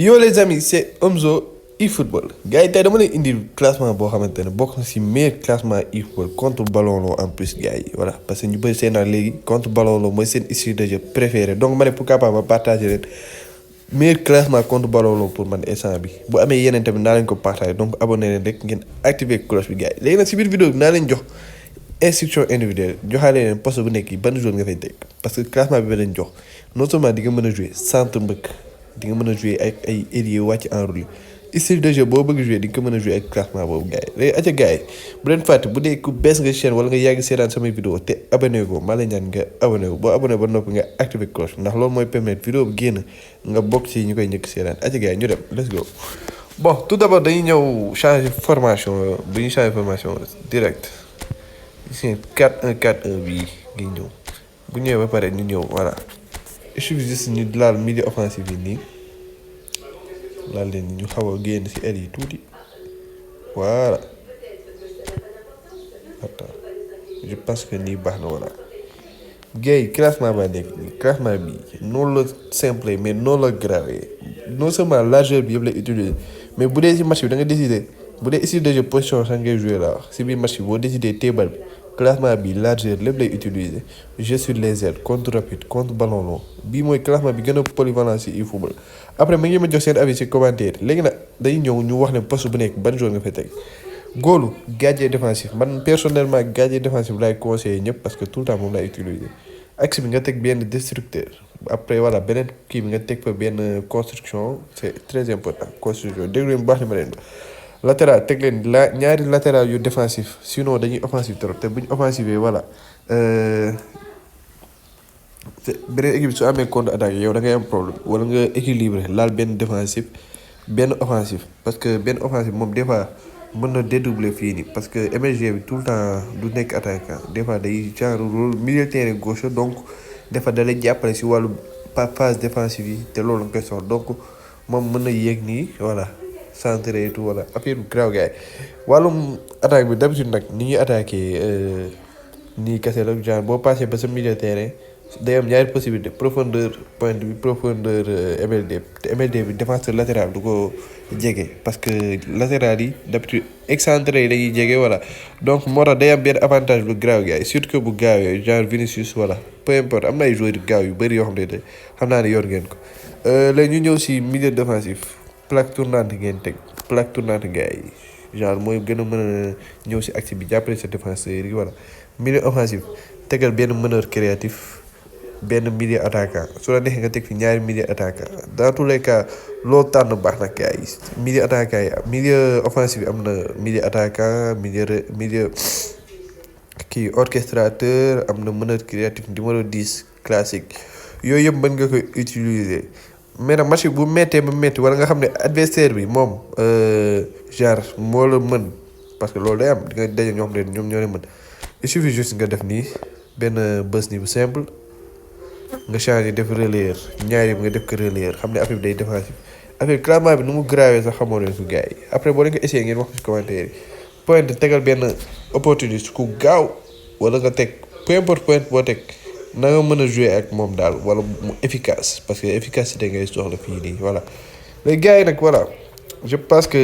Yo les amis, c'est Omzo eFootball. Gars yi tey dama leen indi classement boo xamante ne bokk na si meilleur classement eFootball contre ballon en plus gars yi voilà parce que ñu bëri seen naan léegi contre ballon mooy seen style de jeu préféré donc ma ne pourquoi pas ma partager leen meilleur classement contre ballon pour man instant bi bu amee yeneen tamit naa leen ko partager donc abonné leen rek ngeen activer cloche bi gars yi léegi nag si biir vidéo bi naa leen jox instruction individuelle joxaale leen poste bu nekk yi ban jour nga fay teg parce que classement bi ba leen jox non seulement di nga mën a jouer centre mbëkk di nga mën a jouer ak ay ailier wàcc enroulé style de jeu boo bëgg jouer di nga ko mën a jouer ak classement boobu gars yi léegi aca gars yi bu leen fàtte bu dee ku bees nga chaîne wala nga yàgg seetaan samay vidéo te abonné ko maa la ñaan nga abonné wu boo abonné ba noppi nga activé cloche ndax loolu mooy permettre vidéo bu génn nga bokk ci ñu koy njëkk seetaan aca gars yi ñu dem let's go. Bon tout d'abord dañuy ñëw changer formation bu ñu changer formation direct ici 4-1-4-1 bii ngi ñëw bu ñëwee ba pare ñu ñëw voilà il suffit juste ñu laal milieu offensif yi nii laal leen ñu xaw a génn ci aile yi tuuti voilà attends je pense que nii baax na voilà gars yi classement ba nekk nii classement bi noonu la simple mais noonu la grave non seulement largeur bi yëpp lay utiliser mais bu dee ci match bi da nga décider bu dee style de jeu position sax ngay jouer la wax ci biir match bi boo décider tébal bi classement bi largeur lépp lay utiliser jeu sur les ailes contre rapide contre ballon long bii mooy classement bi gën a polyvalent ci eFootball après ma ngi ma jox seen avis ci commentaire léegi nag dañuy ñëw ñu wax leen poste bu nekk ban joueur nga fay teg góolu gardien défensif man personnellement gardien défensif laay conseiller ñëpp parce que tout le temps moom laay utiliser axe bi nga teg benn destructeur après voilà beneen kii bi nga teg fa benn construction c'est très important construction déglu leen bu baax li ma leen latéral teg leen ñaari latéral yu défensif sinon dañuy offensif trop te buñ offensive voilà beneen équipe su amee contre attaque yow da ngay am problème wala nga équilibré laal benn défensif benn offensif parce que benn offensif moom des fois mën na dédoubler fii nii parce que MSG bi tout le temps du nekk attaquant des fois day genre rôle milieu terrain gauche donc des fois da lay jàppale si wàllu phase défensive yi te loolu nga koy soxla donc moom mën na yéeg nii voilà centré et tout voilà affaire bu grave gars yi wàllum attaque bi d'habitude nag ni ñuy attaqué nii kese la genre boo passé ba sa milieu terrain day am ñaari possibilité profondeur pointe bi profondeur MLD te MLD bi défenseur latéral du ko jege parce que latéral yi d'habitude excentré yi dañuy jege voilà donc moo tax day am benn avantage bu grave gars yi surtout que bu gaaw yooyu genre Vinicius voilà peu importe am na ay joueurs yu gaaw yu bëri yoo xam ne xam naa ne yor ngeen ko léegi ñu ñëw si milieu défensif plaque tournante ngeen teg plaque tournante gars yi genre mooy gën a mën a ñëw si axe bi jàppale sa défenseur yi voilà milieu offensif tegal benn meneur créatif benn milieu attaquant su la neexee nga teg fi ñaari milieu attaquant dans tous les cas loo tànn baax na gars yi milieu attaquant yi milieu offensif bi am na milieu attaquant milieu kii orchestrateur am na meneur créatif numéro 10 classique yooyu yëpp mën nga koy utiliser mais nag match bu méttee ba métti wala nga xam ne adversaire bi moom genre moo la mën parce que loolu day am di nga daje ñoo xam ne ñoom ñoo la mën il suffit juste nga def nii benn bës nii bu simple nga changé def relayeur ñaari nga def ko relayeur xam ne affaire bi day défensif affaire classement bi nu mu grawee sax xamoo leen ko gars yi après boo leen ko essayé ngeen wax ko ci commentaire yi point tegal benn opportuniste ku gaaw wala nga teg peu importe point boo teg na nga mën a jouer ak moom daal wala mu efficace parce que efficacité ngay soxla fii nii voilà léegi gars yi nag voilà je pense que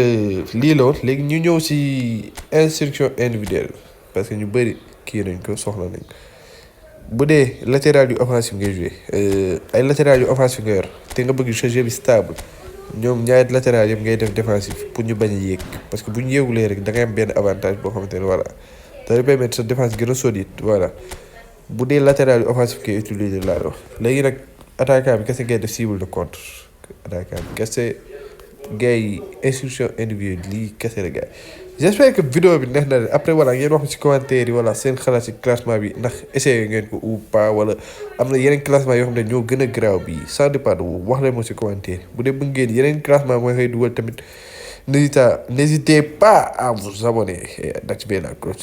lii la woon léegi ñu ñëw si instruction individuelle parce que ñu bëri kii nañ ko soxla nañ ko bu dee latéral yu offensif ngay joué ay latéral yu offensif nga yor te nga bëgg jeu bi stable ñoom ñaari latéral yëpp ngay def défensif pour ñu bañ a yéeg parce que bu ñu yéegulee rek da ngay am benn avantage boo xamante ne voilà da permettre sa défense gën a solide voilà bu dee latéral yu offensif ngay utiliser laa wax léegi nag attaquant bi kese ngay def cible de contre attaquant bi kese gars yi instruction individuelle lii kese la gars j'espère que vidéo bi neex na leen après voilà ngeen wax ci commentaire yi voilà seen xalaat ci classement bi ndax essayé ngeen ko ou pas wala am na yeneen classement yoo xam ne ñoo gën a garaaw bi ça dépend wax leen moo ci commentaire bu dee bëgg ngeen yeneen classement mooy koy dugal tamit n'hésitez pas à vous abonner et d'activer la cloche